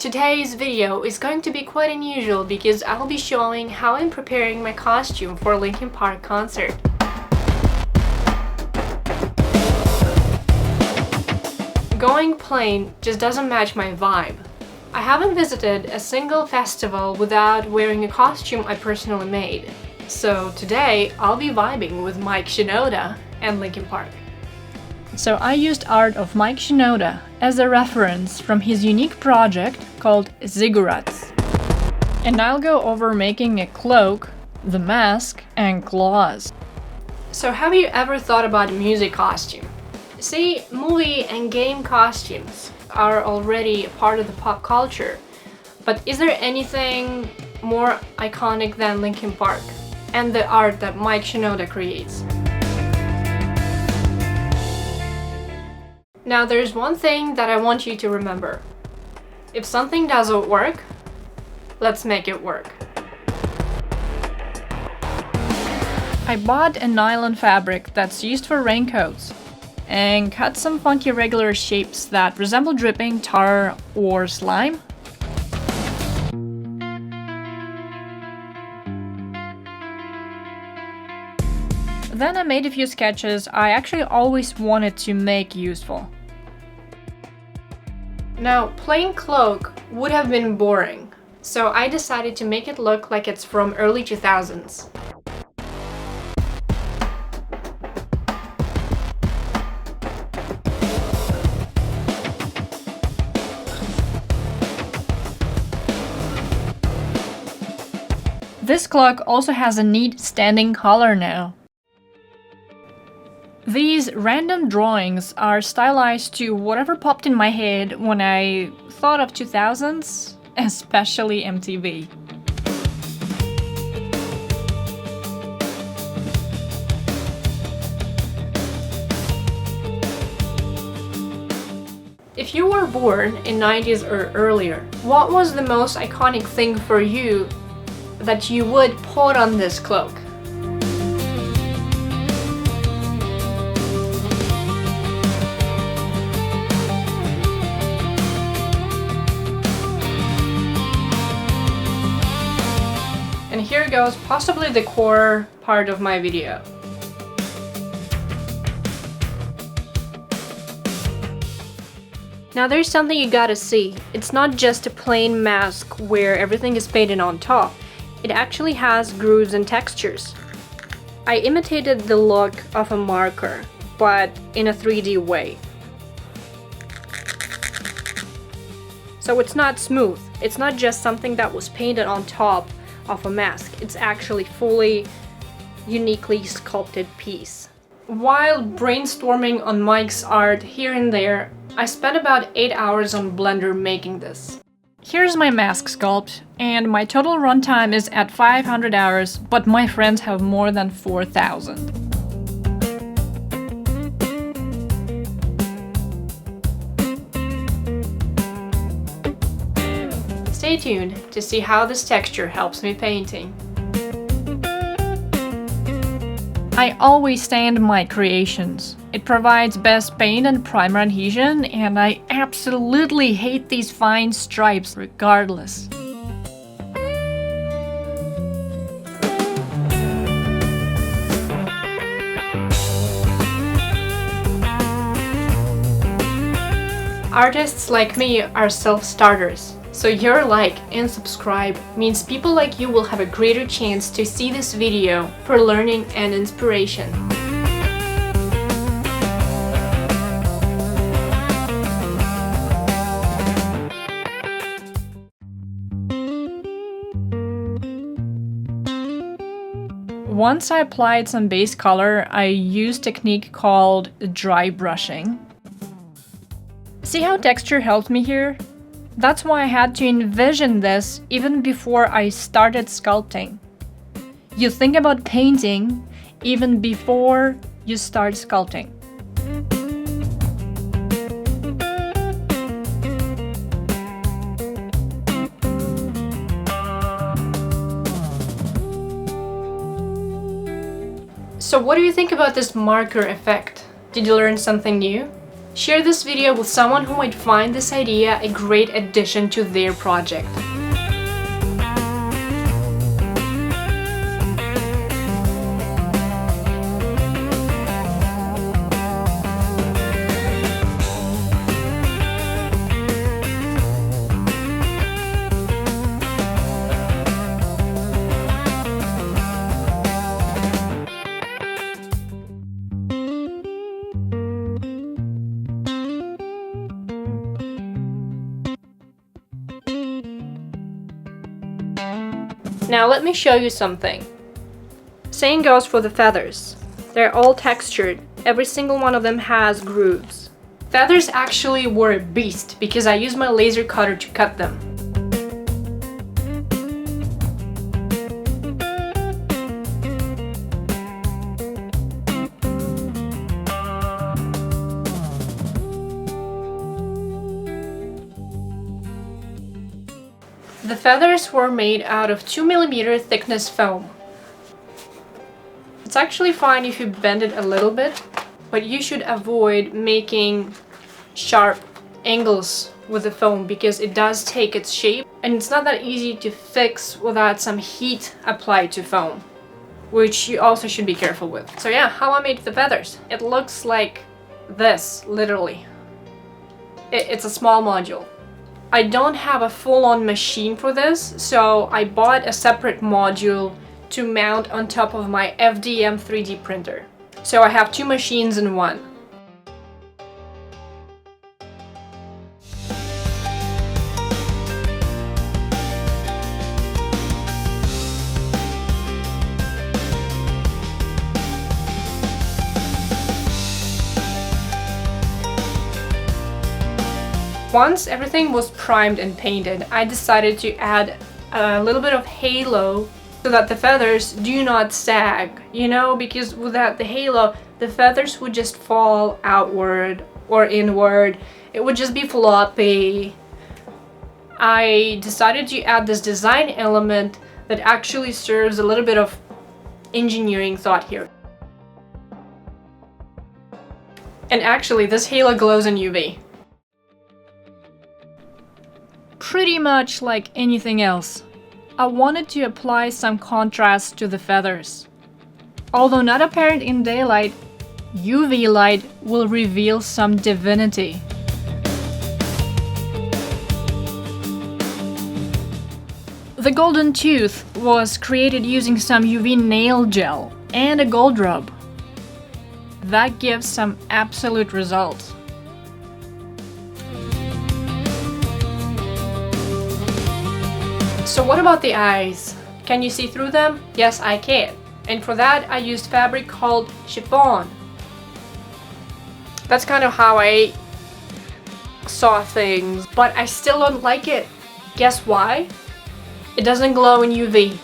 Today's video is going to be quite unusual because I'll be showing how I'm preparing my costume for Linkin Park concert. Going plain just doesn't match my vibe. I haven't visited a single festival without wearing a costume I personally made. So today I'll be vibing with Mike Shinoda and Linkin Park. So I used art of Mike Shinoda as a reference from his unique project called ZIGGURATS. And I'll go over making a cloak, the mask, and claws. So have you ever thought about a music costume? See, movie and game costumes are already a part of the pop culture, but is there anything more iconic than Linkin Park and the art that Mike Shinoda creates? Now there's one thing that I want you to remember. If something doesn't work, let's make it work. I bought a nylon fabric that's used for raincoats and cut some funky regular shapes that resemble dripping, tar, or slime. Then I made a few sketches I actually always wanted to make useful. Now, plain cloak would have been boring, so I decided to make it look like it's from early 2000s. This cloak also has a neat standing collar now. These random drawings are stylized to whatever popped in my head when I thought of 2000s, especially MTV. If you were born in 90s or earlier, what was the most iconic thing for you that you would put on this cloak? And here goes possibly the core part of my video. Now there's something you gotta see. It's not just a plain mask where everything is painted on top. It actually has grooves and textures. I imitated the look of a marker, but in a 3D way. So it's not smooth. It's not just something that was painted on top of a mask. It's actually fully, uniquely sculpted piece. While brainstorming on Mike's art here and there, I spent about 8 hours on Blender making this. Here's my mask sculpt, and my total runtime is at 500 hours, but my friends have more than 4,000. Stay tuned to see how this texture helps me painting. I always sand my creations. It provides best paint and primer adhesion, and I absolutely hate these fine stripes regardless. Artists like me are self-starters. So your like and subscribe means people like you will have a greater chance to see this video for learning and inspiration. Once I applied some base color, I used a technique called dry brushing. See how texture helped me here? That's why I had to envision this even before I started sculpting. You think about painting even before you start sculpting. So what do you think about this marker effect? Did you learn something new? Share this video with someone who might find this idea a great addition to their project. Now let me show you something. Same goes for the feathers. They're all textured. Every single one of them has grooves. Feathers actually were a beast because I used my laser cutter to cut them. The feathers were made out of 2mm thickness foam. It's actually fine if you bend it a little bit, but you should avoid making sharp angles with the foam because it does take its shape and it's not that easy to fix without some heat applied to foam, which you also should be careful with. So yeah, how I made the feathers. It looks like this, literally. It's a small module. I don't have a full-on machine for this, so I bought a separate module to mount on top of my FDM 3D printer. So I have two machines in one. Once everything was primed and painted, I decided to add a little bit of halo so that the feathers do not sag, you know, because without the halo, the feathers would just fall outward or inward. It would just be floppy. I decided to add this design element that actually serves a little bit of engineering thought here. And actually, this halo glows in UV. Pretty much like anything else, I wanted to apply some contrast to the feathers. Although not apparent in daylight, UV light will reveal some divinity. The golden tooth was created using some UV nail gel and a gold rub. That gives some absolute results. So what about the eyes? Can you see through them? Yes, I can. And for that, I used fabric called chiffon. That's kind of how I saw things, but I still don't like it. Guess why? It doesn't glow in UV.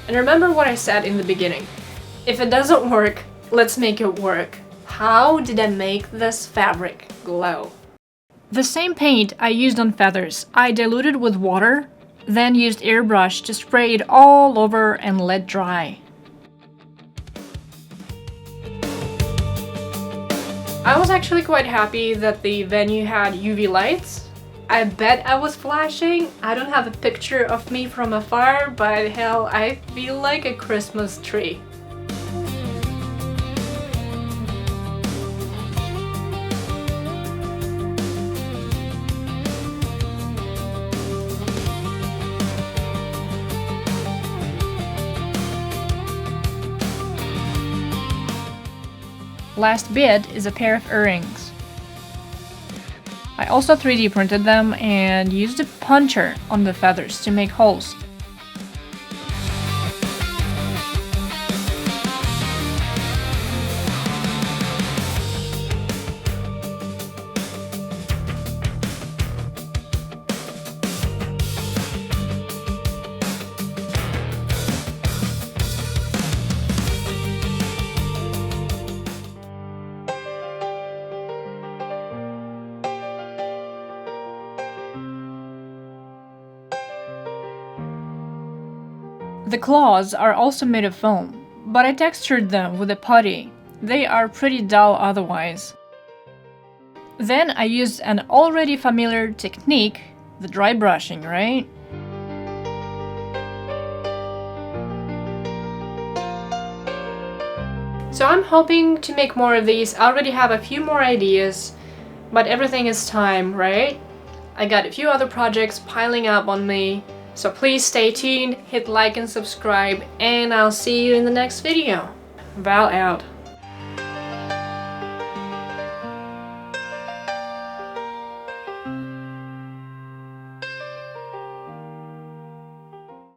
And remember what I said in the beginning. If it doesn't work, let's make it work. How did I make this fabric glow? The same paint I used on feathers, I diluted with water, then used airbrush to spray it all over and let dry. I was actually quite happy that the venue had UV lights. I bet I was flashing. I don't have a picture of me from afar, but hell, I feel like a Christmas tree. Last bit is a pair of earrings. I also 3D printed them and used a puncher on the feathers to make holes. The claws are also made of foam, but I textured them with a putty They are pretty dull otherwise. Then I used an already familiar technique, the dry brushing, right? So I'm hoping to make more of these. I already have a few more ideas, but everything is time, right? I got a few other projects piling up on me, so please stay tuned, hit like and subscribe, and I'll see you in the next video. Val out.